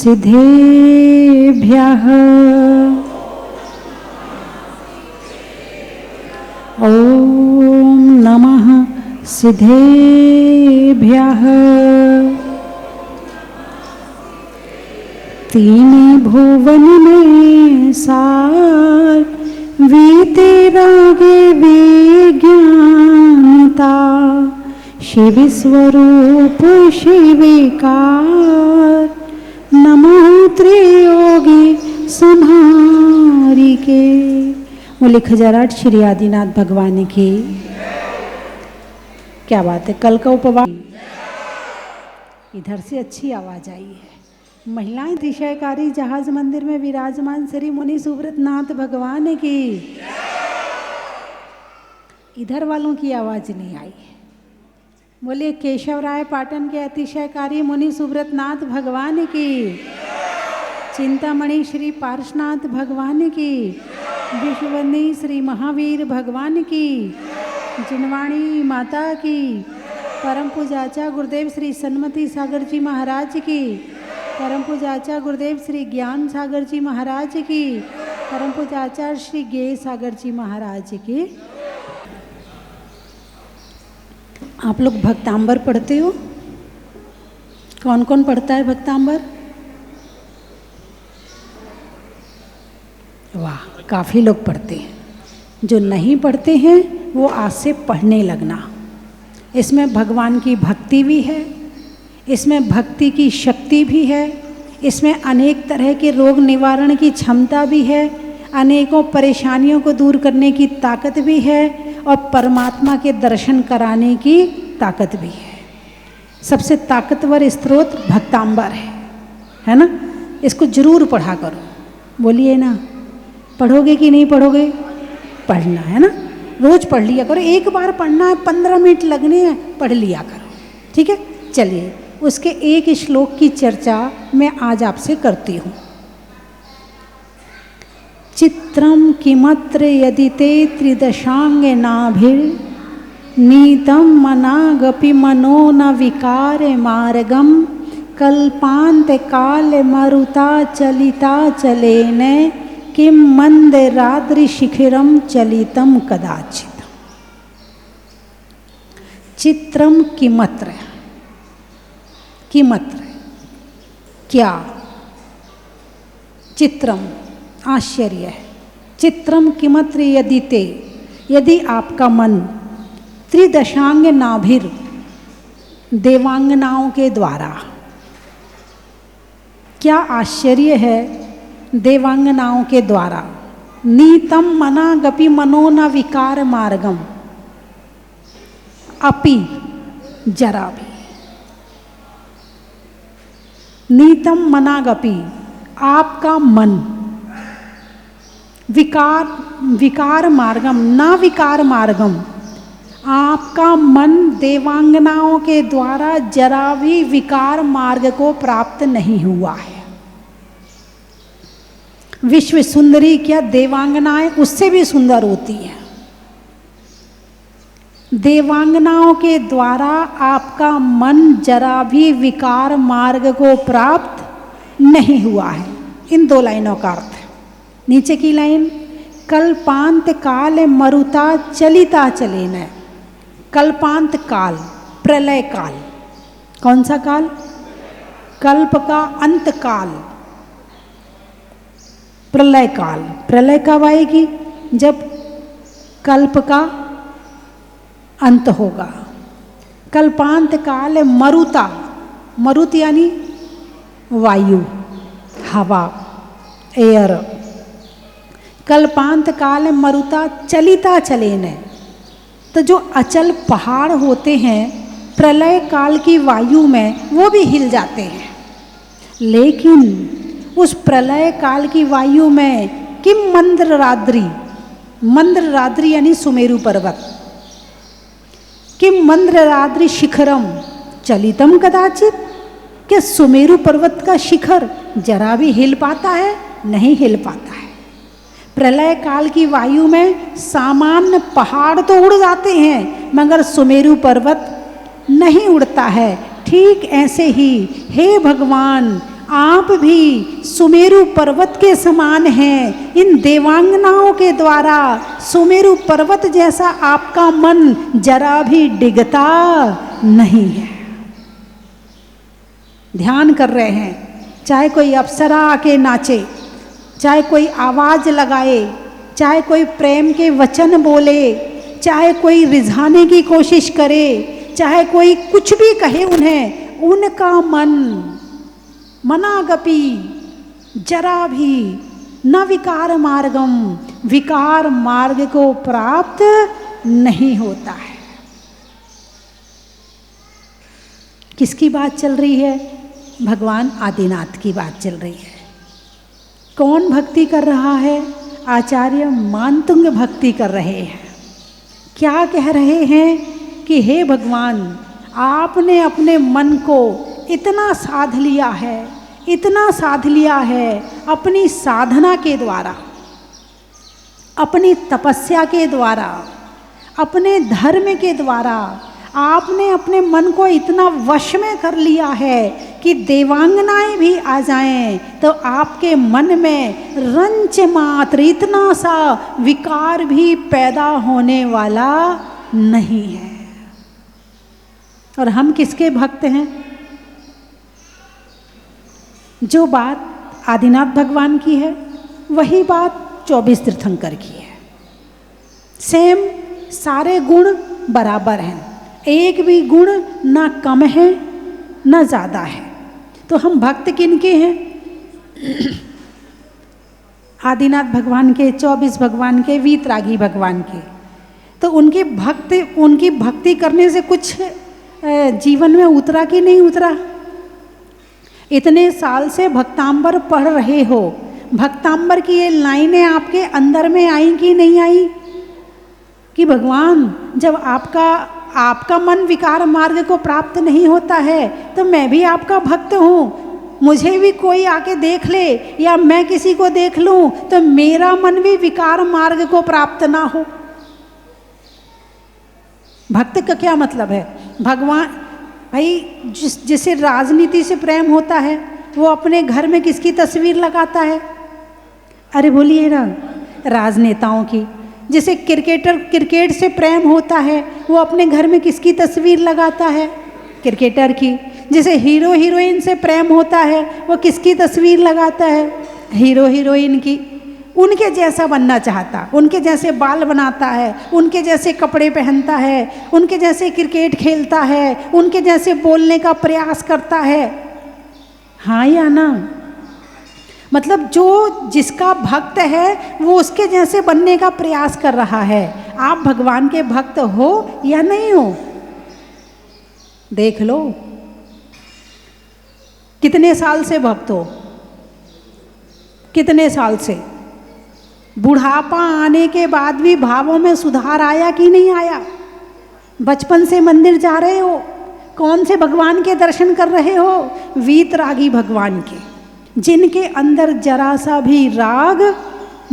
सिद्धेभ्यः ॐ नमः सिद्धेभ्यः। तीन भुवन में सार वीते रागे विज्ञानता शिव स्वरूप शिविकार नमो त्रियोगी संहारी के। बोले खजाराट श्री आदिनाथ भगवान की। क्या बात है, कल का उपवास इधर से अच्छी आवाज आई है। महिलाएं दिशाकारी जहाज मंदिर में विराजमान श्री मुनि सुव्रत नाथ भगवान की। इधर वालों की आवाज नहीं आई। बोले केशव राय पाटन के अतिशयकारी मुनि सुव्रत नाथ भगवान की। चिंतामणि श्री पार्शनाथ भगवान की। विश्ववंदी श्री महावीर भगवान की। जिनवाणी माता की। परम पूजाचा गुरुदेव श्री सन्मति सागर जी महाराज की। परम पूजाचा गुरुदेव श्री ज्ञान सागर जी महाराज की। परम पूजाचा श्री गे सागर जी महाराज की। आप लोग भक्तांबर पढ़ते हो? कौन कौन पढ़ता है भक्तांबर? वाह, काफ़ी लोग पढ़ते हैं। जो नहीं पढ़ते हैं वो आज से पढ़ने लगना। इसमें भगवान की भक्ति भी है, इसमें भक्ति की शक्ति भी है, इसमें अनेक तरह के रोग निवारण की क्षमता भी है, अनेकों परेशानियों को दूर करने की ताकत भी है और परमात्मा के दर्शन कराने की ताकत भी है। सबसे ताकतवर स्रोत भक्तांबर है ना? इसको जरूर पढ़ा करो। बोलिए ना, पढ़ोगे कि नहीं पढ़ोगे? पढ़ना है ना, रोज पढ़ लिया करो। एक बार पढ़ना है, 15 मिनट लगने हैं, पढ़ लिया करो। ठीक है, चलिए उसके एक श्लोक की चर्चा मैं आज आपसे करती हूँ। चित्रम किमत्र यदि ते त्रिदशांग नाभिर नीतम मनागपि मनो न विकार मार्गम कल्पांत काल मरुता चलिता चलेन किम मंदराद्रि शिखिरम चलितम कदाचित। चित्रम किमत्र, किमत्र क्या? चित्रम आश्चर्य है। चित्रम किमत्र यदि ते, यदि आपका मन त्रिदशांग नाभिर देवांगनाओं के द्वारा, क्या आश्चर्य है, देवांगनाओं के द्वारा नीतम मनागपि मनो न विकार मार्गम, अपि जरा भी, नीतम मनागपि आपका मन, विकार मार्गम ना विकार मार्गम, आपका मन देवांगनाओं के द्वारा जरा भी विकार मार्ग को प्राप्त नहीं हुआ है। विश्व सुंदरी क्या देवांगनाएं उससे भी सुंदर होती हैं। देवांगनाओं के द्वारा आपका मन जरा भी विकार मार्ग को प्राप्त नहीं हुआ है। इन दो लाइनों का अर्थ है। नीचे की लाइन, कल्पांत काल मरुता चलिता चलेन। कल्पांत काल, प्रलय काल। कौन सा काल? कल्प का अंत काल, प्रलय काल। प्रलय कब आएगी? जब कल्प का अंत होगा। कल्पांत काल मरुता, मरुत यानी वायु, हवा, एयर। कल्पांत काल मरुता चलिता चलेन। तो जो अचल पहाड़ होते हैं प्रलय काल की वायु में वो भी हिल जाते हैं। लेकिन उस प्रलय काल की वायु में किम मंदराद्रि, मंदराद्रि यानी सुमेरु पर्वत, किम मंदराद्रि शिखरम चलितम कदाचित, क्या सुमेरु पर्वत का शिखर जरा भी हिल पाता है? नहीं हिल पाता है। प्रलय काल की वायु में सामान्य पहाड़ तो उड़ जाते हैं मगर सुमेरु पर्वत नहीं उड़ता है। ठीक ऐसे ही हे भगवान, आप भी सुमेरु पर्वत के समान हैं। इन देवांगनाओं के द्वारा सुमेरु पर्वत जैसा आपका मन जरा भी डिगता नहीं है। ध्यान कर रहे हैं, चाहे कोई अप्सरा आके नाचे, चाहे कोई आवाज लगाए, चाहे कोई प्रेम के वचन बोले, चाहे कोई रिझाने की कोशिश करे, चाहे कोई कुछ भी कहे उन्हें, उनका मन मनागपि जरा भी न विकार मार्गम, विकार मार्ग को प्राप्त नहीं होता है। किसकी बात चल रही है? भगवान आदिनाथ की बात चल रही है। कौन भक्ति कर रहा है? आचार्य मानतुंग भक्ति कर रहे हैं। क्या कह रहे हैं कि हे भगवान, आपने अपने मन को इतना साध लिया है, इतना साध लिया है अपनी साधना के द्वारा, अपनी तपस्या के द्वारा, अपने धर्म के द्वारा। आपने अपने मन को इतना वश में कर लिया है कि देवांगनाएं भी आ जाएं तो आपके मन में रंच मात्र इतना सा विकार भी पैदा होने वाला नहीं है। और हम किसके भक्त हैं? जो बात आदिनाथ भगवान की है वही बात 24 तीर्थंकर की है। सेम, सारे गुण बराबर हैं, एक भी गुण ना कम है ना ज़्यादा है। तो हम भक्त किनके हैं? आदिनाथ भगवान के, 24 भगवान के, वीतरागी भगवान के। तो उनकी भक्ति करने से कुछ जीवन में उतरा कि नहीं उतरा? इतने साल से भक्तांबर पढ़ रहे हो, भक्तांबर की ये लाइनें आपके अंदर में आई कि नहीं आई? कि भगवान, जब आपका मन विकार मार्ग को प्राप्त नहीं होता है तो मैं भी आपका भक्त हूँ, मुझे भी कोई आके देख ले या मैं किसी को देख लूँ तो मेरा मन भी विकार मार्ग को प्राप्त ना हो। भक्त का क्या मतलब है? भगवान भाई, जिसे राजनीति से प्रेम होता है वो अपने घर में किसकी तस्वीर लगाता है? अरे बोलिए ना, राजनेताओं की। जिसे क्रिकेट से प्रेम होता है वो अपने घर में किसकी तस्वीर लगाता है? क्रिकेटर की। जिसे हीरो हीरोइन से प्रेम होता है वो किसकी तस्वीर लगाता है? हीरो हीरोइन की। उनके जैसा बनना चाहता, उनके जैसे बाल बनाता है, उनके जैसे कपड़े पहनता है, उनके जैसे क्रिकेट खेलता है, उनके जैसे बोलने का प्रयास करता है। हाँ या ना? मतलब जो जिसका भक्त है वो उसके जैसे बनने का प्रयास कर रहा है। आप भगवान के भक्त हो या नहीं हो? देख लो, कितने साल से भक्त हो? कितने साल से? बुढ़ापा आने के बाद भी भावों में सुधार आया कि नहीं आया? बचपन से मंदिर जा रहे हो, कौन से भगवान के दर्शन कर रहे हो? वीतरागी भगवान के, जिनके अंदर जरा सा भी राग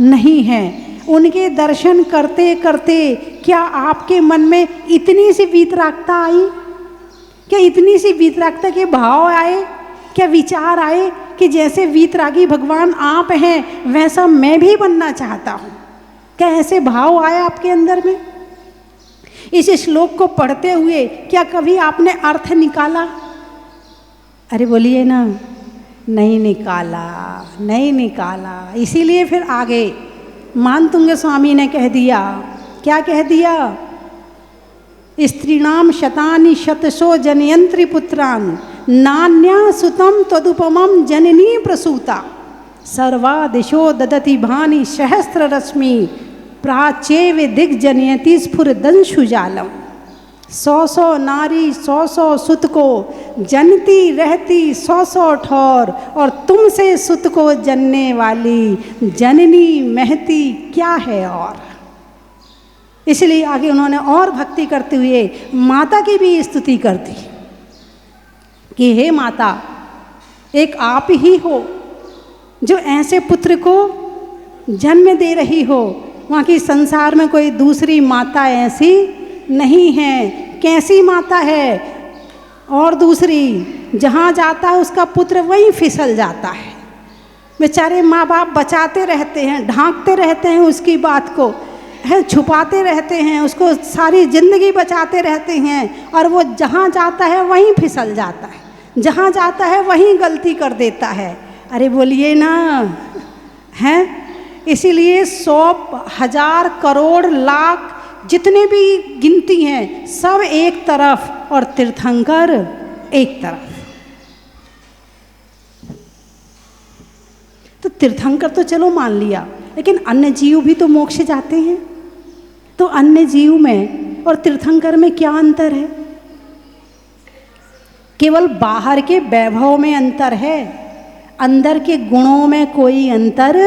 नहीं है। उनके दर्शन करते करते क्या आपके मन में इतनी सी वीतरागता आई? क्या इतनी सी वीतरागता के भाव आए? क्या विचार आए कि जैसे वीतरागी भगवान आप हैं वैसा मैं भी बनना चाहता हूँ? क्या ऐसे भाव आए आपके अंदर में? इस श्लोक को पढ़ते हुए क्या कभी आपने अर्थ निकाला? अरे बोलिए ना, नहीं निकाला, नहीं निकाला। इसीलिए फिर आगे मानतुंग स्वामी ने कह दिया, क्या कह दिया? स्त्रीणाम शतानि शतशो जनयंत्री पुत्रान नान्या सुतम तदुपमम जननी प्रसूता सर्वादिशो ददति भानि सहस्त्र रश्मि प्राचेव दिग्जनयति स्फुरदंशुजालम। 100 नारी 100 सुत को जनती रहती 100 ठौर, और तुमसे सुत को जनने वाली जननी महती क्या है और। इसलिए आगे उन्होंने और भक्ति करते हुए माता की भी स्तुति कर दी कि हे माता, एक आप ही हो जो ऐसे पुत्र को जन्म दे रही हो। वहाँ की संसार में कोई दूसरी माता ऐसी नहीं है। कैसी माता है? और दूसरी जहाँ जाता है उसका पुत्र वहीं फिसल जाता है। बेचारे माँ बाप बचाते रहते हैं, ढांकते रहते हैं उसकी बात को, है छुपाते रहते हैं उसको, सारी ज़िंदगी बचाते रहते हैं, और वो जहाँ जाता है वहीं फिसल जाता है, जहाँ जाता है वहीं गलती कर देता है। अरे बोलिए ना, हैं? इसीलिए 100, 1000, करोड़, लाख जितने भी गिनती हैं सब एक तरफ और तीर्थंकर एक तरफ। तो तीर्थंकर तो चलो मान लिया, लेकिन अन्य जीव भी तो मोक्ष जाते हैं। तो अन्य जीव में और तीर्थंकर में क्या अंतर है? केवल बाहर के वैभव में अंतर है, अंदर के गुणों में कोई अंतर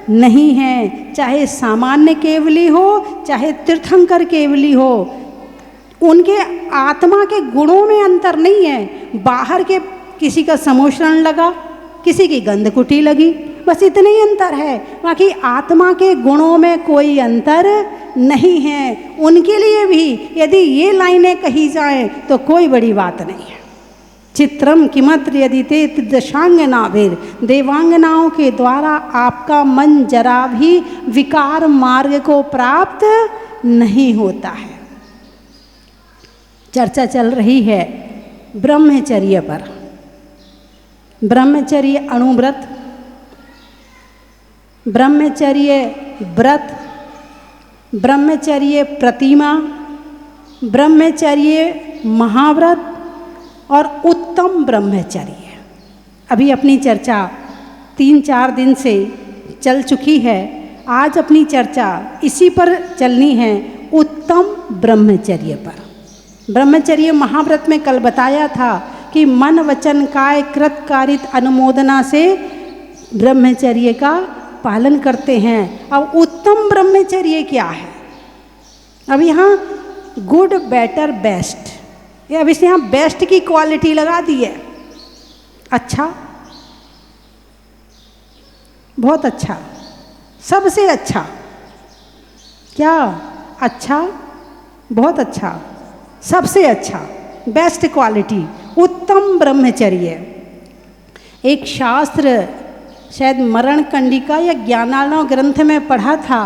नहीं है। चाहे सामान्य केवली हो, चाहे तीर्थंकर केवली हो, उनके आत्मा के गुणों में अंतर नहीं है। बाहर के किसी का समोषण लगा, किसी की गंधकुटी लगी, बस इतने ही अंतर है, बाकी आत्मा के गुणों में कोई अंतर नहीं है। उनके लिए भी यदि ये लाइनें कही जाएं तो कोई बड़ी बात नहीं है। चित्रम किमत्र यदि ते दशांगनाभिर, देवांगनाओं के द्वारा आपका मन जरा भी विकार मार्ग को प्राप्त नहीं होता है। चर्चा चल रही है ब्रह्मचर्य पर। ब्रह्मचर्य अणुव्रत, ब्रह्मचर्य व्रत, ब्रह्मचर्य प्रतिमा, ब्रह्मचर्य महाव्रत और उत्तम ब्रह्मचर्य। अभी अपनी चर्चा 3-4 दिन से चल चुकी है। आज अपनी चर्चा इसी पर चलनी है, उत्तम ब्रह्मचर्य पर। ब्रह्मचर्य महाव्रत में कल बताया था कि मन वचन काय कृत कारित अनुमोदना से ब्रह्मचर्य का पालन करते हैं। अब उत्तम ब्रह्मचर्य क्या है? अब यहाँ गुड, बेटर, बेस्ट, ये अब इसने यहाँ बेस्ट की क्वालिटी लगा दी है। अच्छा, बहुत अच्छा, सबसे अच्छा, क्या अच्छा, बहुत अच्छा, सबसे अच्छा, बेस्ट क्वालिटी, उत्तम ब्रह्मचर्य। एक शास्त्र शायद मरण कंडिका या ज्ञानार्णव ग्रंथ में पढ़ा था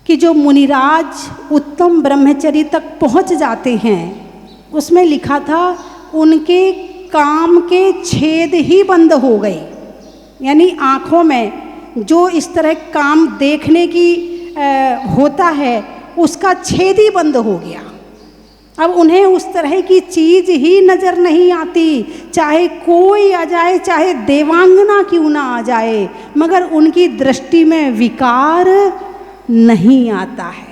कि जो मुनिराज उत्तम ब्रह्मचर्य तक पहुंच जाते हैं, उसमें लिखा था उनके काम के छेद ही बंद हो गए। यानी आँखों में जो इस तरह काम देखने की होता है, उसका छेद ही बंद हो गया। अब उन्हें उस तरह की चीज़ ही नज़र नहीं आती, चाहे कोई आ जाए, चाहे देवांगना क्यों ना आ जाए, मगर उनकी दृष्टि में विकार नहीं आता है।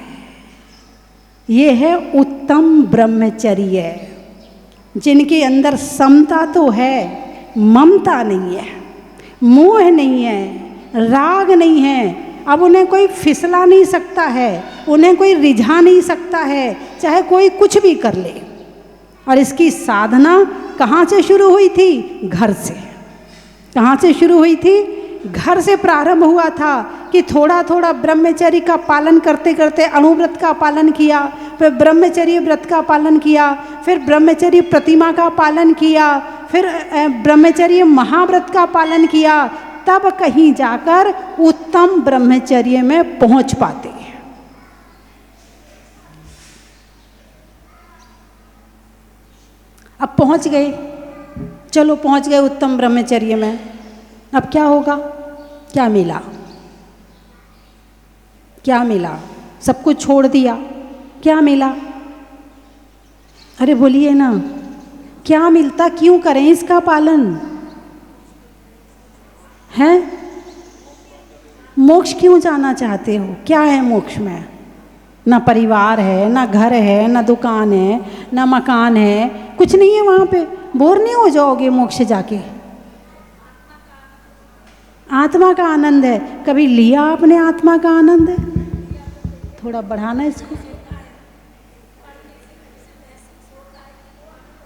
ये है उत्तम ब्रह्मचर्य, जिनके अंदर समता तो है, ममता नहीं है, मोह नहीं है, राग नहीं है। अब उन्हें कोई फिसला नहीं सकता है, उन्हें कोई रिझा नहीं सकता है, चाहे कोई कुछ भी कर ले। और इसकी साधना कहाँ से शुरू हुई थी? घर से। कहाँ से शुरू हुई थी? घर से प्रारंभ हुआ था कि थोड़ा थोड़ा ब्रह्मचर्य का पालन करते करते अणुव्रत का पालन किया, फिर ब्रह्मचर्य व्रत का पालन किया, फिर ब्रह्मचर्य प्रतिमा का पालन किया, फिर ब्रह्मचर्य महाव्रत का पालन किया, तब कहीं जाकर उत्तम ब्रह्मचर्य में पहुंच पाते हैं। अब पहुंच गए, चलो पहुंच गए उत्तम ब्रह्मचर्य में, अब क्या होगा? क्या मिला? क्या मिला? सब कुछ छोड़ दिया, क्या मिला? अरे बोलिए ना, क्या मिलता? क्यों करें इसका पालन? हैं? मोक्ष क्यों जाना चाहते हो? क्या है मोक्ष में? ना परिवार है, ना घर है, ना दुकान है, ना मकान है, कुछ नहीं है वहाँ पे। बोर नहीं हो जाओगे मोक्ष जाके? आत्मा का आनंद है। कभी लिया आपने आत्मा का आनंद? है थोड़ा बढ़ाना इसको।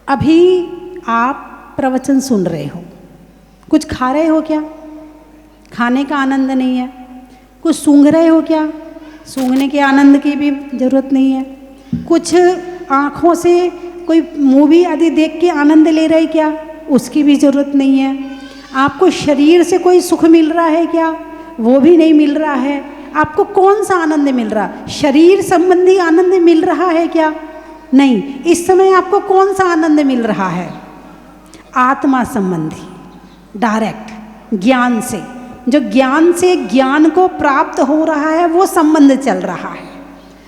अभी आप प्रवचन सुन रहे हो, कुछ खा रहे हो क्या? खाने का आनंद नहीं है। कुछ सूंघ रहे हो क्या? सूंघने के आनंद की भी जरूरत नहीं है। कुछ आँखों से कोई मूवी आदि देख के आनंद ले रहे क्या? उसकी भी ज़रूरत नहीं है। आपको शरीर से कोई सुख मिल रहा है क्या? वो भी नहीं मिल रहा है। आपको कौन सा आनंद मिल रहा? शरीर संबंधी आनंद मिल रहा है क्या? नहीं। इस समय आपको कौन सा आनंद मिल रहा है? आत्मा संबंधी, डायरेक्ट ज्ञान से। जो ज्ञान से ज्ञान को प्राप्त हो रहा है वो संबंध चल रहा है।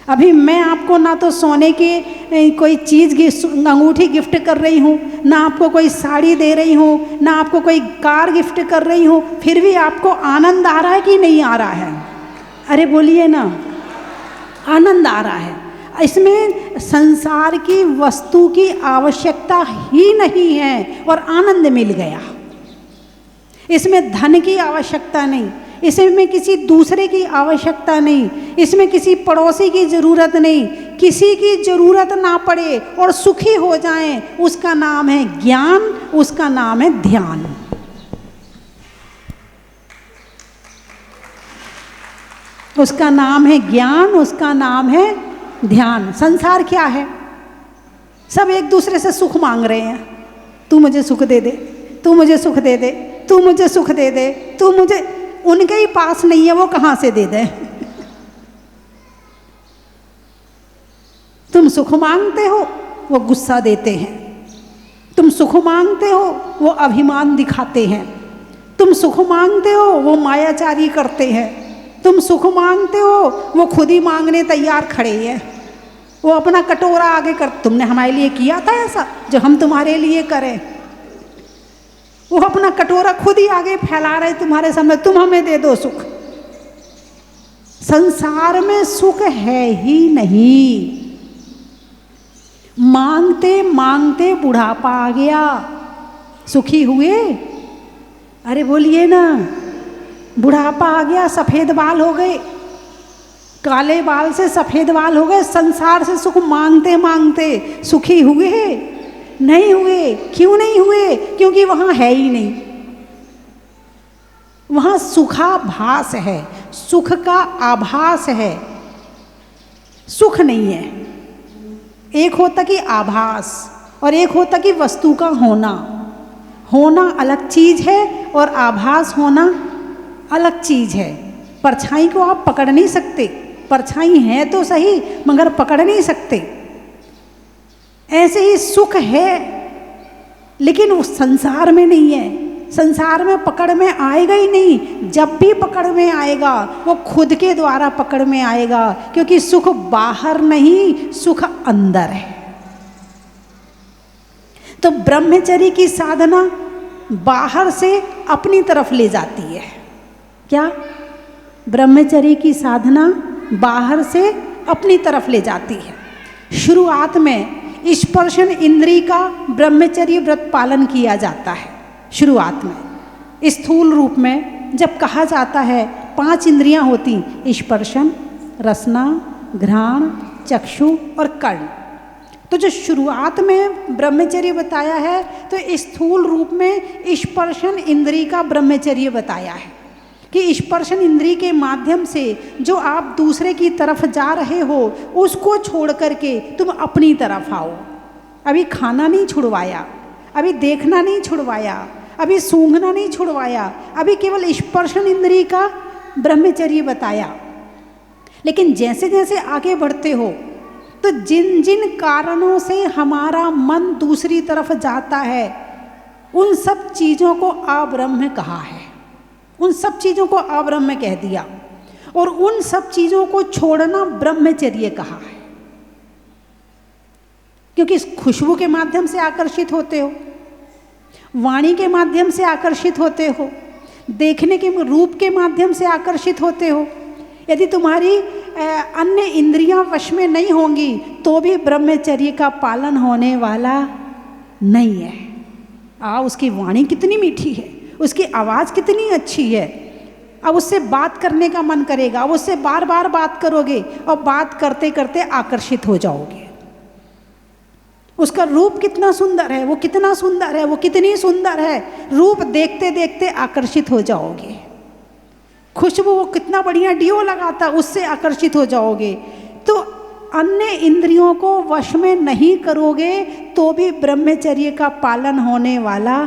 अभी मैं आपको ना तो सोने की कोई चीज़ की अंगूठी गिफ्ट कर रही हूँ, ना आपको कोई साड़ी दे रही हूँ, ना आपको कोई कार गिफ्ट कर रही हूँ, फिर भी आपको आनंद आ रहा है कि नहीं आ रहा है? अरे बोलिए ना, आनंद आ रहा है। इसमें संसार की वस्तु की आवश्यकता ही नहीं है और आनंद मिल गया। इसमें धन की आवश्यकता नहीं, इसमें किसी दूसरे की आवश्यकता नहीं, इसमें किसी पड़ोसी की ज़रूरत नहीं, किसी की ज़रूरत ना पड़े और सुखी हो जाएं, उसका नाम है ज्ञान, उसका नाम है ध्यान। उसका नाम है ज्ञान, उसका नाम है ध्यान। संसार क्या है? सब एक दूसरे से सुख मांग रहे हैं। तू मुझे सुख दे दे, तू मुझे सुख दे दे, तू मुझे सुख दे दे, तू मुझे। उनके ही पास नहीं है, वो कहाँ से दे दे? तुम सुख मांगते हो, वो गुस्सा देते हैं। तुम सुख मांगते हो, वो अभिमान दिखाते हैं। तुम सुख मांगते हो, वो मायाचारी करते हैं। तुम सुख मांगते हो, वो खुद ही मांगने तैयार खड़े हैं। वो अपना कटोरा आगे कर, तुमने हमारे लिए किया था ऐसा जो हम तुम्हारे लिए करें। वो अपना कटोरा खुद ही आगे फैला रहे तुम्हारे सामने, तुम हमें दे दो सुख। संसार में सुख है ही नहीं। मांगते मांगते बुढ़ापा आ गया, सुखी हुए? अरे बोलिए ना, बुढ़ापा आ गया, सफ़ेद बाल हो गए, काले बाल से सफ़ेद बाल हो गए। संसार से सुख मांगते मांगते सुखी हुए? नहीं हुए। क्यों नहीं हुए? क्योंकि वहाँ है ही नहीं। वहाँ सुखाभास है, सुख का आभास है, सुख नहीं है। एक होता कि आभास और एक होता कि वस्तु का होना। होना अलग चीज़ है और आभास होना अलग चीज़ है। परछाई को आप पकड़ नहीं सकते, परछाई है तो सही मगर पकड़ नहीं सकते। ऐसे ही सुख है लेकिन उस संसार में नहीं है। संसार में पकड़ में आएगा ही नहीं। जब भी पकड़ में आएगा वो खुद के द्वारा पकड़ में आएगा, क्योंकि सुख बाहर नहीं, सुख अंदर है। तो ब्रह्मचर्य की साधना बाहर से अपनी तरफ ले जाती है। क्या? ब्रह्मचर्य की साधना बाहर से अपनी तरफ ले जाती है। शुरुआत में स्पर्शन इंद्रिय का ब्रह्मचर्य व्रत पालन किया जाता है। शुरुआत में स्थूल रूप में जब कहा जाता है 5 इंद्रियां होती, स्पर्शन, रसना, घ्राण, चक्षु और कर्ण। तो जो शुरुआत में ब्रह्मचर्य बताया है तो स्थूल रूप में स्पर्शन इंद्रिय का ब्रह्मचर्य बताया है कि स्पर्शन इंद्रिय के माध्यम से जो आप दूसरे की तरफ जा रहे हो उसको छोड़ करके तुम अपनी तरफ आओ। अभी खाना नहीं छुड़वाया, अभी देखना नहीं छुड़वाया, अभी सूंघना नहीं छुड़वाया, अभी केवल स्पर्शन इंद्रिय का ब्रह्मचर्य बताया। लेकिन जैसे जैसे आगे बढ़ते हो तो जिन जिन कारणों से हमारा मन दूसरी तरफ जाता है उन सब चीज़ों को अब्रह्म कहा है। उन सब चीज़ों को अब्रह्म कह दिया और उन सब चीज़ों को छोड़ना ब्रह्मचर्य कहा है। क्योंकि इस खुशबू के माध्यम से आकर्षित होते हो, वाणी के माध्यम से आकर्षित होते हो, देखने के रूप के माध्यम से आकर्षित होते हो। यदि तुम्हारी अन्य इंद्रियां वश में नहीं होंगी तो भी ब्रह्मचर्य का पालन होने वाला नहीं है। उसकी वाणी कितनी मीठी है, उसकी आवाज़ कितनी अच्छी है, अब उससे बात करने का मन करेगा, अब उससे बार बार बात करोगे और बात करते करते आकर्षित हो जाओगे। उसका रूप कितना सुंदर है, वो कितना सुंदर है, वो कितनी सुंदर है, रूप देखते देखते आकर्षित हो जाओगे। खुशबू वो कितना बढ़िया डियो लगाता, उससे आकर्षित हो जाओगे। तो अन्य इंद्रियों को वश में नहीं करोगे तो भी ब्रह्मचर्य का पालन होने वाला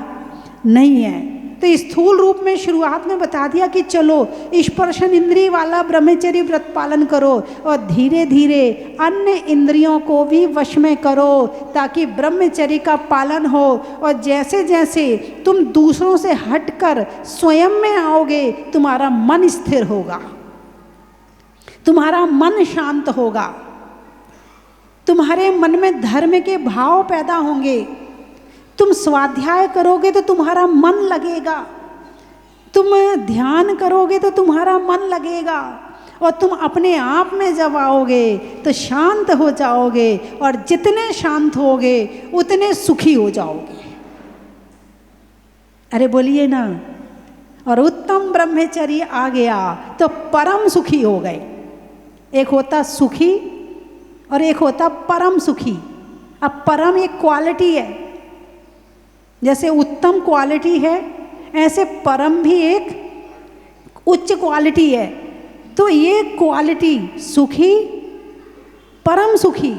नहीं है। तो स्थूल रूप में शुरुआत में बता दिया कि चलो स्पर्शन इंद्रिय वाला ब्रह्मचर्य व्रत पालन करो और धीरे धीरे अन्य इंद्रियों को भी वश में करो ताकि ब्रह्मचर्य का पालन हो। और जैसे जैसे तुम दूसरों से हटकर स्वयं में आओगे तुम्हारा मन स्थिर होगा, तुम्हारा मन शांत होगा, तुम्हारे मन में धर्म के भाव पैदा होंगे। तुम स्वाध्याय करोगे तो तुम्हारा मन लगेगा, तुम ध्यान करोगे तो तुम्हारा मन लगेगा, और तुम अपने आप में जब आओगे तो शांत हो जाओगे, और जितने शांत होगे उतने सुखी हो जाओगे। अरे बोलिए ना। और उत्तम ब्रह्मचर्य आ गया तो परम सुखी हो गए। एक होता सुखी और एक होता परम सुखी। अब परम एक क्वालिटी है, जैसे उत्तम क्वालिटी है ऐसे परम भी एक उच्च क्वालिटी है। तो ये क्वालिटी सुखी परम सुखी,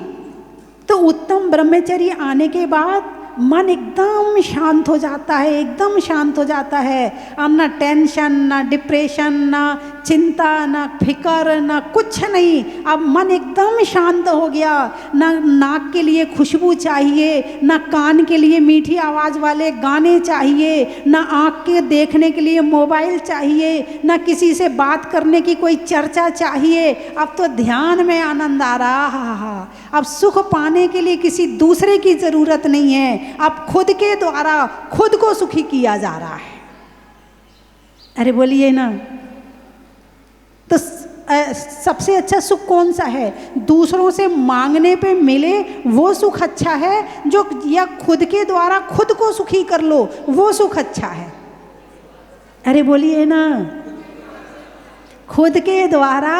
तो उत्तम ब्रह्मचर्य आने के बाद मन एकदम शांत हो जाता है, एकदम शांत हो जाता है। अब ना टेंशन, ना डिप्रेशन, ना चिंता, ना फिक्र, ना कुछ नहीं। अब मन एकदम शांत हो गया। ना नाक के लिए खुशबू चाहिए, ना कान के लिए मीठी आवाज़ वाले गाने चाहिए, ना आँख के देखने के लिए मोबाइल चाहिए, ना किसी से बात करने की कोई चर्चा चाहिए। अब तो ध्यान में आनंद आ रहा। अब सुख पाने के लिए किसी दूसरे की ज़रूरत नहीं है, अब खुद के द्वारा खुद को सुखी किया जा रहा है। अरे बोलिए ना। तो सबसे अच्छा सुख कौन सा है? दूसरों से मांगने पे मिले वो सुख अच्छा है, जो या खुद के द्वारा खुद को सुखी कर लो वो सुख अच्छा है? अरे बोलिए ना। खुद के द्वारा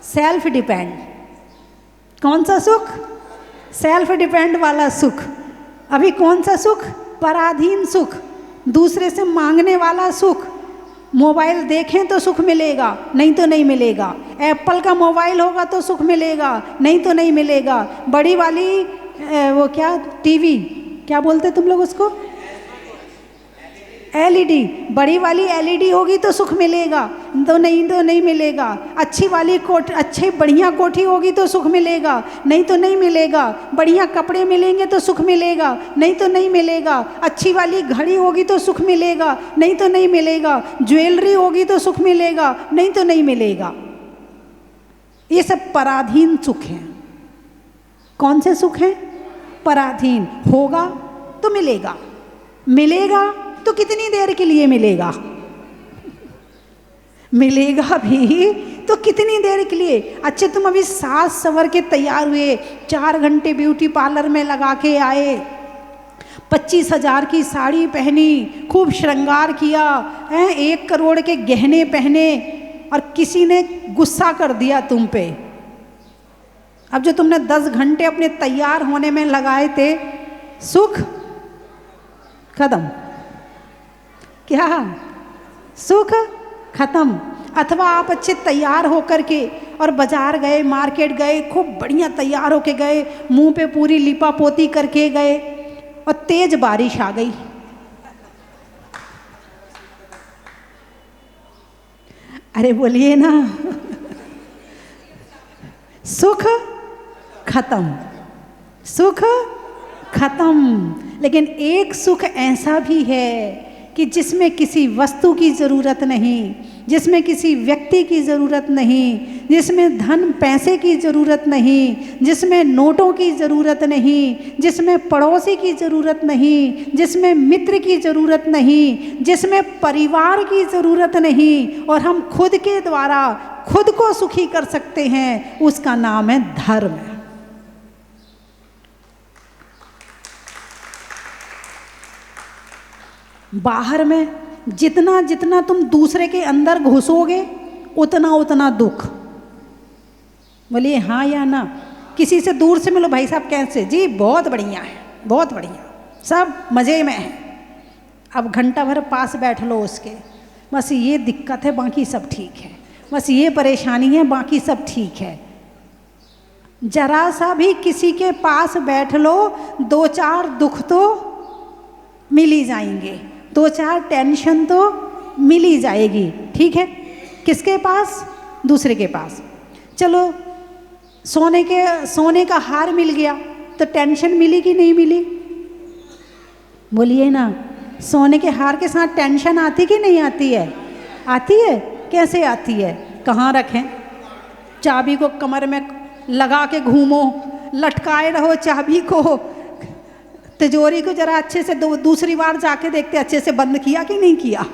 सेल्फ डिपेंड, कौन सा सुख? सेल्फ डिपेंड वाला सुख। अभी कौन सा सुख? पराधीन सुख, दूसरे से मांगने वाला सुख। मोबाइल देखें तो सुख मिलेगा, नहीं तो नहीं मिलेगा। एप्पल का मोबाइल होगा तो सुख मिलेगा, नहीं तो नहीं मिलेगा। बड़ी वाली वो क्या टीवी क्या बोलते तुम लोग उसको? एलईडी, बड़ी वाली एलईडी होगी तो सुख मिलेगा, तो नहीं मिलेगा। अच्छी वाली अच्छी बढ़िया कोठी होगी तो सुख मिलेगा, नहीं तो नहीं मिलेगा। बढ़िया कपड़े मिलेंगे तो सुख मिलेगा, नहीं तो नहीं मिलेगा। अच्छी वाली घड़ी होगी तो सुख मिलेगा, नहीं तो नहीं मिलेगा। ज्वेलरी होगी तो सुख मिलेगा, नहीं तो नहीं मिलेगा। ये सब पराधीन सुख हैं। कौन से सुख हैं? पराधीन। होगा तो मिलेगा, मिलेगा तो कितनी देर के लिए मिलेगा, मिलेगा भी तो कितनी देर के लिए। अच्छा तुम अभी साज सवर के तैयार हुए, 4 घंटे ब्यूटी पार्लर में लगा के आए, 25,000 की साड़ी पहनी, खूब श्रृंगार किया, 1 करोड़ के गहने पहने, और किसी ने गुस्सा कर दिया तुम पे। अब जो तुमने 10 घंटे अपने तैयार होने में लगाए थे, सुख खत्म। क्या? सुख खत्म। अथवा आप अच्छे तैयार होकर के और बाजार गए, मार्केट गए, खूब बढ़िया तैयार होके गए, मुंह पे पूरी लिपा पोती करके गए, और तेज बारिश आ गई। अरे बोलिए ना। सुख खत्म, सुख खत्म। लेकिन एक सुख ऐसा भी है कि जिसमें किसी वस्तु की ज़रूरत नहीं, जिसमें किसी व्यक्ति की ज़रूरत नहीं, जिसमें धन पैसे की ज़रूरत नहीं, जिसमें नोटों की ज़रूरत नहीं, जिसमें पड़ोसी की ज़रूरत नहीं, जिसमें मित्र की ज़रूरत नहीं, जिसमें परिवार की ज़रूरत नहीं, और हम खुद के द्वारा खुद को सुखी कर सकते हैं, उसका नाम है धर्म। बाहर में जितना जितना तुम दूसरे के अंदर घुसोगे उतना उतना दुख। बोलिए हाँ या ना। किसी से दूर से मिलो, भाई साहब कैसे? जी बहुत बढ़िया है, बहुत बढ़िया, सब मज़े में है। अब घंटा भर पास बैठ लो उसके, बस ये दिक्कत है बाकी सब ठीक है, बस ये परेशानी है बाकी सब ठीक है। जरा सा भी किसी के पास बैठ लो, 2-4 दुख तो मिल ही जाएंगे, 2-4 टेंशन तो मिल ही जाएगी। ठीक है, किसके पास? दूसरे के पास। चलो सोने का हार मिल गया तो टेंशन मिली कि नहीं मिली? बोलिए ना। सोने के हार के साथ टेंशन आती कि नहीं आती है? आती है। कैसे आती है? कहाँ रखें? चाबी को कमर में लगा के घूमो, लटकाए रहो चाबी को, तिजोरी को जरा अच्छे से दूसरी बार जाके देखते अच्छे से बंद किया कि नहीं किया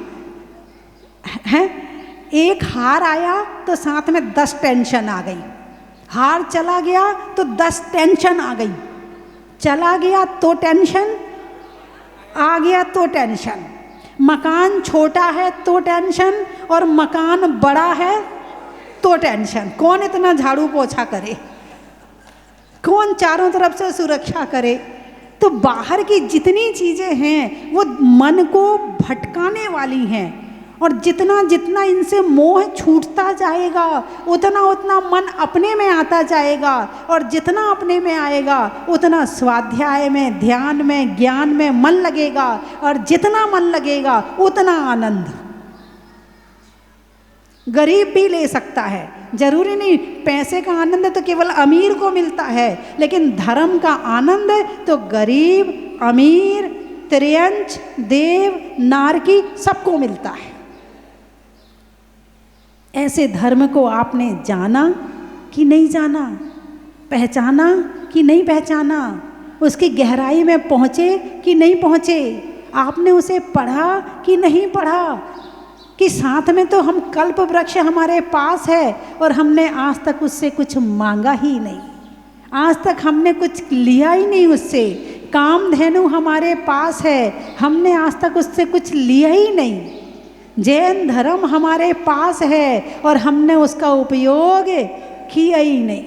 है। एक हार आया तो साथ में 10 टेंशन आ गई। हार चला गया तो 10 टेंशन आ गई। चला गया तो टेंशन, आ गया तो टेंशन। मकान छोटा है तो टेंशन, और मकान बड़ा है तो टेंशन। कौन इतना झाड़ू पोछा करे? कौन चारों तरफ से सुरक्षा करे? तो बाहर की जितनी चीज़ें हैं वो मन को भटकाने वाली हैं, और जितना जितना इनसे मोह छूटता जाएगा उतना उतना मन अपने में आता जाएगा, और जितना अपने में आएगा उतना स्वाध्याय में, ध्यान में, ज्ञान में मन लगेगा, और जितना मन लगेगा उतना आनंद। गरीब भी ले सकता है, जरूरी नहीं पैसे का आनंद तो केवल अमीर को मिलता है, लेकिन धर्म का आनंद तो गरीब, अमीर, त्रियंच, देव, नारकी सबको मिलता है। ऐसे धर्म को आपने जाना कि नहीं जाना? पहचाना कि नहीं पहचाना? उसकी गहराई में पहुँचे कि नहीं पहुँचे? आपने उसे पढ़ा कि नहीं पढ़ा? कि साथ में तो हम कल्प वृक्ष हमारे पास है और हमने आज तक उससे कुछ मांगा ही नहीं, आज तक हमने कुछ लिया ही नहीं उससे। कामधेनु हमारे पास है, हमने आज तक उससे कुछ लिया ही नहीं। जैन धर्म हमारे पास है और हमने उसका उपयोग किया ही नहीं।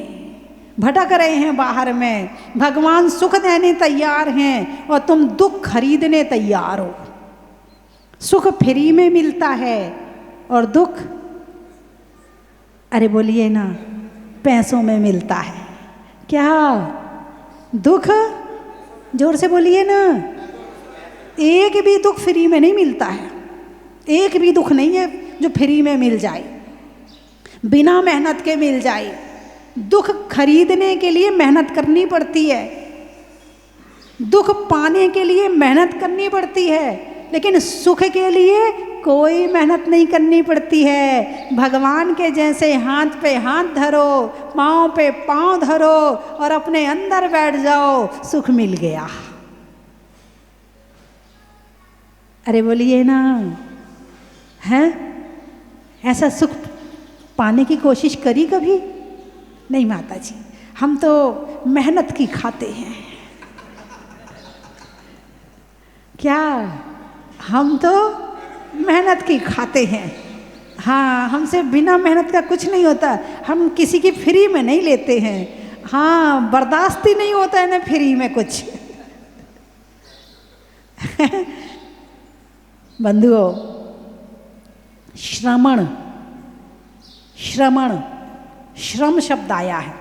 भटक रहे हैं बाहर में। भगवान सुख देने तैयार हैं और तुम दुख खरीदने तैयार हो। सुख फ्री में मिलता है और दुख, अरे बोलिए ना, पैसों में मिलता है। क्या दुख? जोर से बोलिए ना। एक भी दुख फ्री में नहीं मिलता है। एक भी दुख नहीं है जो फ्री में मिल जाए, बिना मेहनत के मिल जाए। दुख खरीदने के लिए मेहनत करनी पड़ती है, दुख पाने के लिए मेहनत करनी पड़ती है, लेकिन सुख के लिए कोई मेहनत नहीं करनी पड़ती है। भगवान के जैसे हाथ पे हाथ धरो, पाँव पे पाँव धरो और अपने अंदर बैठ जाओ, सुख मिल गया। अरे बोलिए ना, है? ऐसा सुख पाने की कोशिश करी कभी? नहीं माता जी, हम तो मेहनत की खाते हैं। क्या? हम तो मेहनत की खाते हैं। हाँ, हमसे बिना मेहनत का कुछ नहीं होता। हम किसी की फ्री में नहीं लेते हैं। हाँ, बर्दाश्त ही नहीं होता है ना फ्री में कुछ। बंधुओं, श्रमण, श्रमण, श्रम शब्द आया है।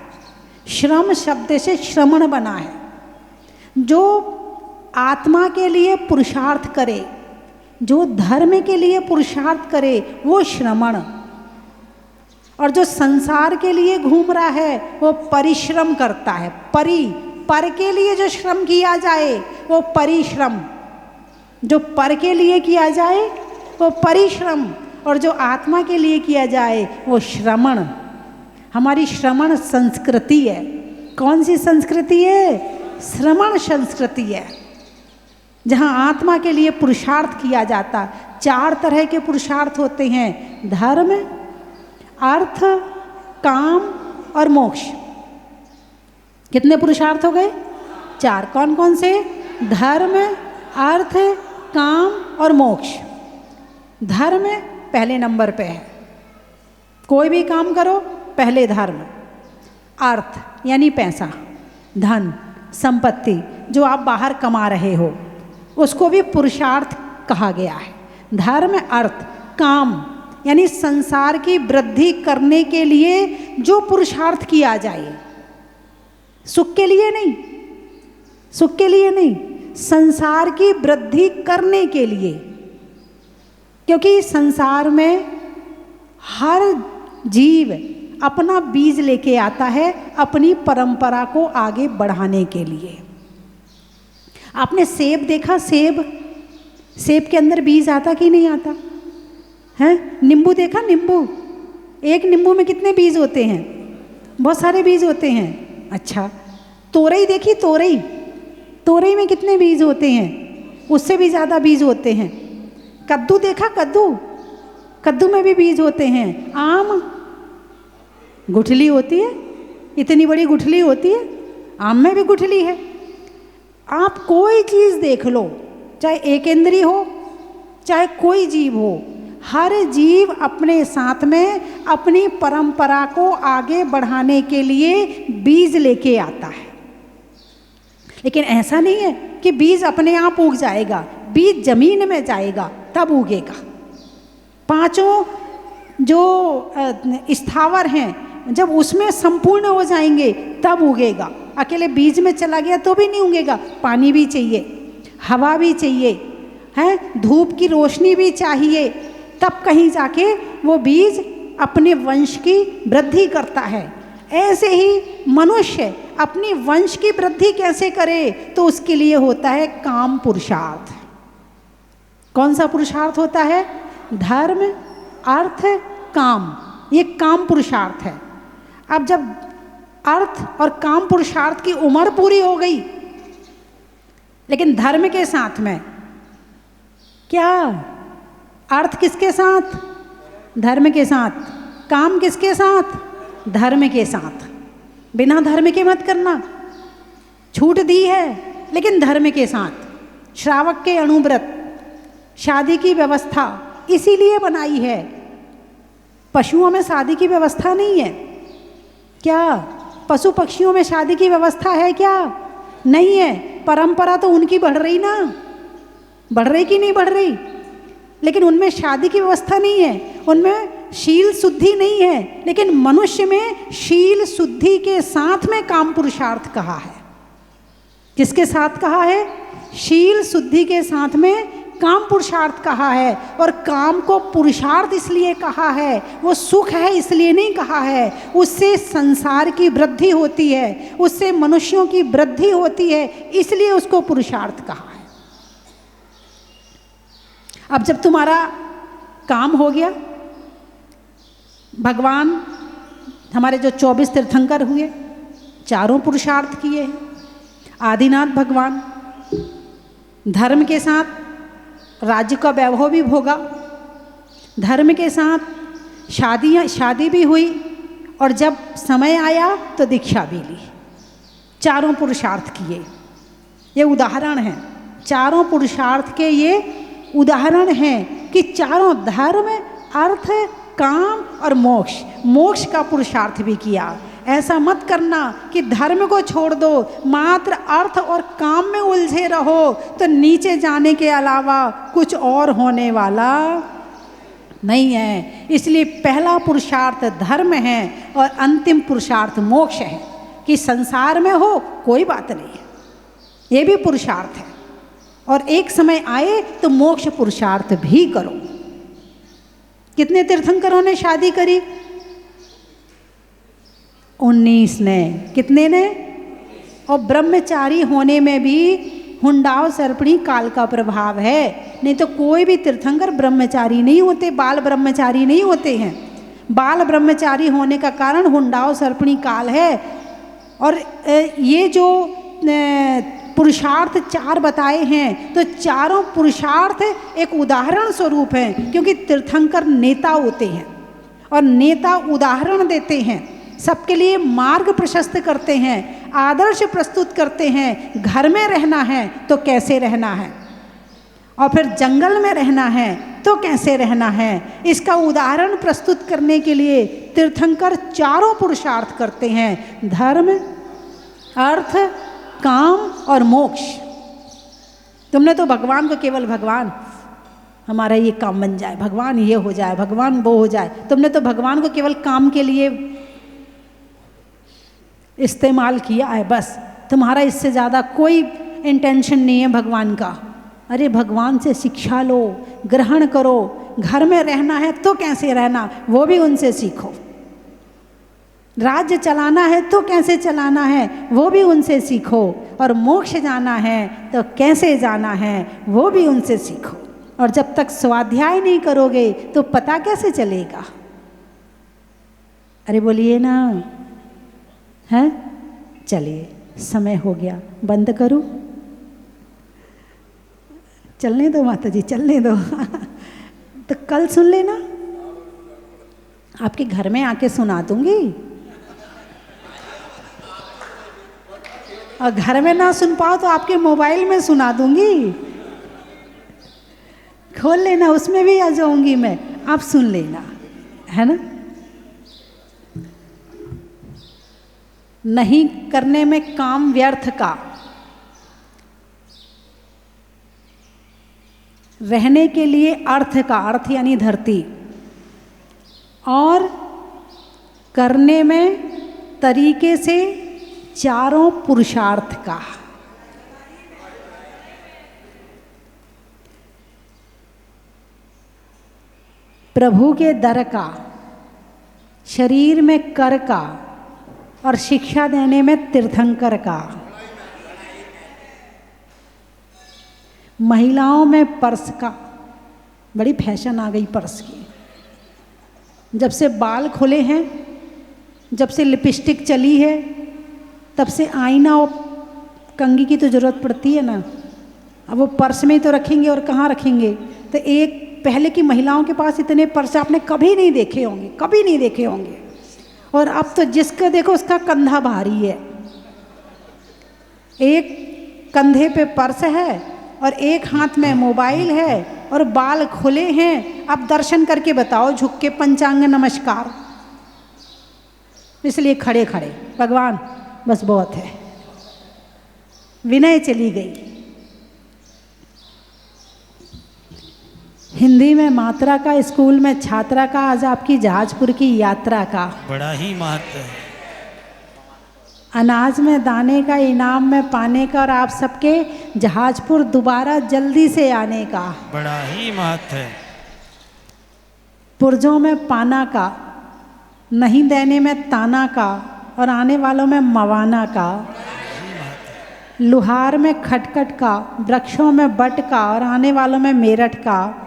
श्रम शब्द से श्रमण बना है। जो आत्मा के लिए पुरुषार्थ करे, जो धर्म के लिए पुरुषार्थ करे, वो श्रमण। और जो संसार के लिए घूम रहा है वो परिश्रम करता है। पर के लिए जो श्रम किया जाए वो परिश्रम, जो पर के लिए किया जाए वो परिश्रम, और जो आत्मा के लिए किया जाए वो श्रमण। हमारी श्रमण संस्कृति है। कौन सी संस्कृति है? श्रमण संस्कृति है, जहाँ आत्मा के लिए पुरुषार्थ किया जाता। 4 तरह के पुरुषार्थ होते हैं: धर्म, अर्थ, काम और मोक्ष। कितने पुरुषार्थ हो गए? 4। कौन कौन से? धर्म, अर्थ, काम और मोक्ष। धर्म पहले नंबर पे है। कोई भी काम करो पहले धर्म। अर्थ यानी पैसा, धन, संपत्ति जो आप बाहर कमा रहे हो, उसको भी पुरुषार्थ कहा गया है। धर्म, अर्थ, काम यानी संसार की वृद्धि करने के लिए जो पुरुषार्थ किया जाए, सुख के लिए नहीं, सुख के लिए नहीं, संसार की वृद्धि करने के लिए। क्योंकि संसार में हर जीव अपना बीज लेके आता है अपनी परंपरा को आगे बढ़ाने के लिए। आपने सेब देखा? सेब के अंदर बीज आता कि नहीं आता है? नींबू देखा? नींबू, एक नींबू में कितने बीज होते हैं? बहुत सारे बीज होते हैं। अच्छा, तोरई देखी? तोरई में कितने बीज होते हैं? उससे भी ज़्यादा बीज होते हैं। कद्दू देखा? कद्दू में भी बीज होते हैं। आम, गुठली होती है, इतनी बड़ी गुठली होती है, आम में भी गुठली है। आप कोई चीज़ देख लो, चाहे एकेंद्री हो चाहे कोई जीव हो, हर जीव अपने साथ में अपनी परंपरा को आगे बढ़ाने के लिए बीज लेके आता है। लेकिन ऐसा नहीं है कि बीज अपने आप उग जाएगा, बीज जमीन में जाएगा तब उगेगा। पांचों जो स्थावर हैं जब उसमें संपूर्ण हो जाएंगे तब उगेगा। अकेले बीज में चला गया तो भी नहीं उगेगा, पानी भी चाहिए, हवा भी चाहिए, है धूप की रोशनी भी चाहिए, तब कहीं जाके वो बीज अपने वंश की वृद्धि करता है। ऐसे ही मनुष्य अपनी वंश की वृद्धि कैसे करे? तो उसके लिए होता है काम पुरुषार्थ। कौन सा पुरुषार्थ होता है? धर्म, अर्थ, काम, ये काम पुरुषार्थ है। अब जब अर्थ और काम पुरुषार्थ की उम्र पूरी हो गई, लेकिन धर्म के साथ में क्या? अर्थ किसके साथ? धर्म के साथ। काम किसके साथ? धर्म के साथ। बिना धर्म के मत करना, छूट दी है, लेकिन धर्म के साथ। श्रावक के अणुव्रत, शादी की व्यवस्था इसीलिए बनाई है। पशुओं में शादी की व्यवस्था नहीं है क्या? पशु पक्षियों में शादी की व्यवस्था है क्या? नहीं है। परंपरा तो उनकी बढ़ रही ना, बढ़ रही कि नहीं बढ़ रही? लेकिन उनमें शादी की व्यवस्था नहीं है, उनमें शील शुद्धि नहीं है। लेकिन मनुष्य में शील शुद्धि के साथ में काम पुरुषार्थ कहा है। किसके साथ कहा है? शील शुद्धि के साथ में काम पुरुषार्थ कहा है। और काम को पुरुषार्थ इसलिए कहा है, वो सुख है इसलिए नहीं कहा है। उससे संसार की वृद्धि होती है, उससे मनुष्यों की वृद्धि होती है, इसलिए उसको पुरुषार्थ कहा है। अब जब तुम्हारा काम हो गया, भगवान हमारे जो 24 तीर्थंकर हुए, चारों पुरुषार्थ किए हैं। आदिनाथ भगवान धर्म के साथ राज्य का वैभव भी भोगा, धर्म के साथ शादी भी हुई, और जब समय आया तो दीक्षा भी ली। चारों पुरुषार्थ किए। ये उदाहरण हैं, चारों पुरुषार्थ के ये उदाहरण हैं कि चारों धर्म, अर्थ, काम और मोक्ष का पुरुषार्थ भी किया। ऐसा मत करना कि धर्म को छोड़ दो, मात्र अर्थ और काम में उलझे रहो तो नीचे जाने के अलावा कुछ और होने वाला नहीं है। इसलिए पहला पुरुषार्थ धर्म है और अंतिम पुरुषार्थ मोक्ष है। कि संसार में हो कोई बात नहीं है, ये भी पुरुषार्थ है, और एक समय आए तो मोक्ष पुरुषार्थ भी करो। कितने तीर्थंकरों ने शादी करी? 19 ने। कितने ने? और ब्रह्मचारी होने में भी हुंडाव सर्पणी काल का प्रभाव है, नहीं तो कोई भी तीर्थंकर ब्रह्मचारी नहीं होते, बाल ब्रह्मचारी नहीं होते हैं। बाल ब्रह्मचारी होने का कारण हुंडाव सर्पणी काल है। और ये जो पुरुषार्थ 4 बताए हैं, तो चारों पुरुषार्थ एक उदाहरण स्वरूप हैं, क्योंकि तीर्थंकर नेता होते हैं और नेता उदाहरण देते हैं, सबके लिए मार्ग प्रशस्त करते हैं, आदर्श प्रस्तुत करते हैं। घर में रहना है तो कैसे रहना है, और फिर जंगल में रहना है तो कैसे रहना है, इसका उदाहरण प्रस्तुत करने के लिए तीर्थंकर चारों पुरुषार्थ करते हैं। धर्म, अर्थ, काम और मोक्ष। तुमने तो भगवान को केवल भगवान हमारा ये काम बन जाए, भगवान ये हो जाए, भगवान वो हो जाए, तुमने तो भगवान को केवल काम के लिए इस्तेमाल किया है बस, तुम्हारा इससे ज़्यादा कोई इंटेंशन नहीं है भगवान का। अरे भगवान से शिक्षा लो, ग्रहण करो। घर में रहना है तो कैसे रहना, वो भी उनसे सीखो। राज्य चलाना है तो कैसे चलाना है, वो भी उनसे सीखो। और मोक्ष जाना है तो कैसे जाना है, वो भी उनसे सीखो। और जब तक स्वाध्याय नहीं करोगे तो पता कैसे चलेगा? अरे बोलिए ना, हैं? चलिए, समय हो गया, बंद करूं? चलने दो माता जी, चलने दो। तो कल सुन लेना, आपके घर में आके सुना दूंगी। और घर में ना सुन पाओ तो आपके मोबाइल में सुना दूंगी, खोल लेना, उसमें भी आ जाऊंगी मैं, आप सुन लेना, है ना। नहीं करने में काम व्यर्थ का, रहने के लिए अर्थ का, अर्थ यानी धरती, और करने में तरीके से चारों पुरुषार्थ का। प्रभु के दर का, शरीर में कर का, और शिक्षा देने में तीर्थंकर का। महिलाओं में पर्स का, बड़ी फैशन आ गई पर्स की। जब से बाल खुले हैं, जब से लिपस्टिक चली है, तब से आईना और कंघी की तो ज़रूरत पड़ती है ना। अब वो पर्स में ही तो रखेंगे, और कहाँ रखेंगे? तो एक पहले की महिलाओं के पास इतने पर्स आपने कभी नहीं देखे होंगे, कभी नहीं देखे होंगे। और अब तो जिसका देखो उसका कंधा भारी है। एक कंधे पे पर्स है और एक हाथ में मोबाइल है और बाल खुले हैं। अब दर्शन करके बताओ, झुक के पंचांग नमस्कार, इसलिए खड़े खड़े, भगवान बस बहुत है, विनय चली गई। हिंदी में मात्रा का, स्कूल में छात्रा का, आज आपकी जहाजपुर की यात्रा का बड़ा ही महत्व है। अनाज में दाने का, इनाम में पाने का, और आप सबके जहाजपुर दोबारा जल्दी से आने का बड़ा ही महत्व है। पुर्जों में पाना का, नहीं देने में ताना का, और आने वालों में मवाना का। लुहार में खटखट का, वृक्षों में बट का, और आने वालों में मेरठ का।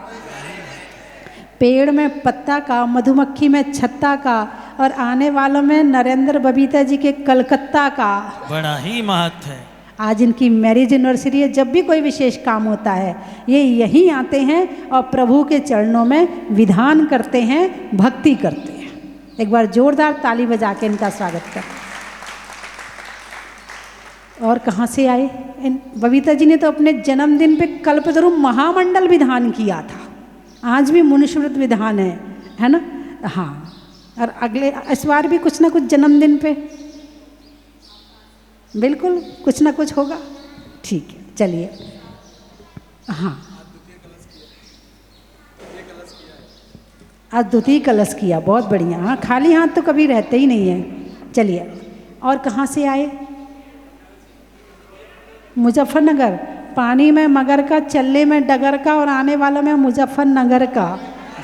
पेड़ में पत्ता का, मधुमक्खी में छत्ता का, और आने वालों में नरेंद्र बबीता जी के कलकत्ता का। बड़ा ही महत्व है। आज इनकी मैरिज एनिवर्सरी है। जब भी कोई विशेष काम होता है ये यहीं आते हैं और प्रभु के चरणों में विधान करते हैं, भक्ति करते हैं। एक बार जोरदार ताली बजा के इनका स्वागत करें। और कहाँ से आए? बबीता जी ने तो अपने जन्मदिन पे कल्पतरु महामंडल विधान किया था। आज भी मनुस्मृत विधान है ना। हाँ, और अगले इस बार भी कुछ ना कुछ जन्मदिन पे बिल्कुल कुछ ना कुछ होगा। ठीक है, चलिए। हाँ, आज द्वितीय कलश किया, बहुत बढ़िया। हाँ, खाली हाथ तो कभी रहते ही नहीं है। चलिए, और कहाँ से आए? मुजफ्फरनगर। पानी में मगर का, चलने में डगर का, और आने वालों में मुजफ्फरनगर का।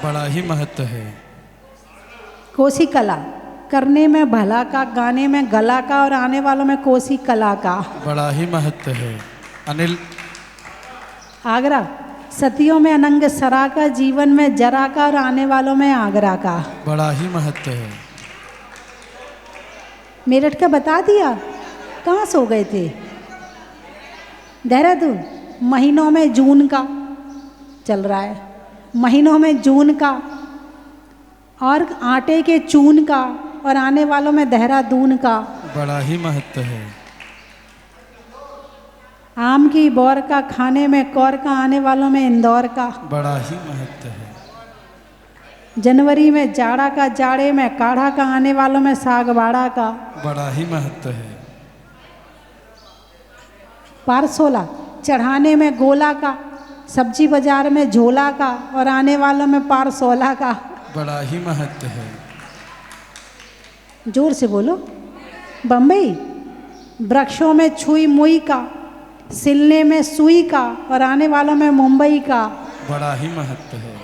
बड़ा ही महत्व है। कोसी कला, करने में भला का, गाने में गला का, और आने वालों में कोसी कला का। बड़ा ही महत्व है। अनिल। आगरा, सतियों में अनंग सरा का, जीवन में जरा का, और आने वालों में आगरा का। बड़ा ही महत्व है। मेरठ का बता दिया, कहाँ सो गए थे? देहरादून। महीनों में जून का चल रहा है, महीनों में जून का, और आटे के चून का, और आने वालों में देहरादून का। बड़ा ही महत्व है। आम की बौर का, खाने में कौर का, आने वालों में इंदौर का। बड़ा ही महत्व है। जनवरी में जाड़ा का, जाड़े में काढ़ा का, आने वालों में सागवाड़ा का। बड़ा ही महत्व है। पारसोला, चढ़ाने में गोला का, सब्जी बाजार में झोला का, और आने वालों में पारसोला का। बड़ा ही महत्व है। जोर से बोलो। बम्बई, वृक्षों में छुई मुई का, सिलने में सुई का और आने वालों में मुंबई का। बड़ा ही महत्व है।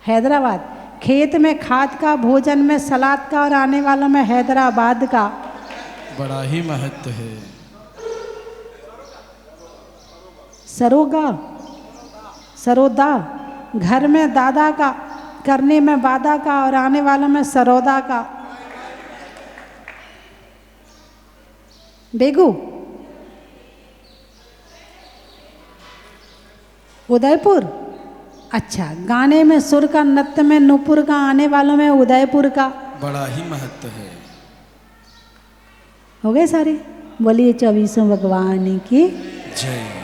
हैदराबाद, खेत में खाद का, भोजन में सलाद का और आने वालों में हैदराबाद का। बड़ा ही महत्व है। सरोगा, सरोदा, घर में दादा का, करने में वादा का और आने वालों में सरोदा का। बेगू, उदयपुर, अच्छा, गाने में सुर का, नृत्य में नूपुर का, आने वालों में उदयपुर का। बड़ा ही महत्व है। हो गए सारे। बोलिए 24 भगवान की जय।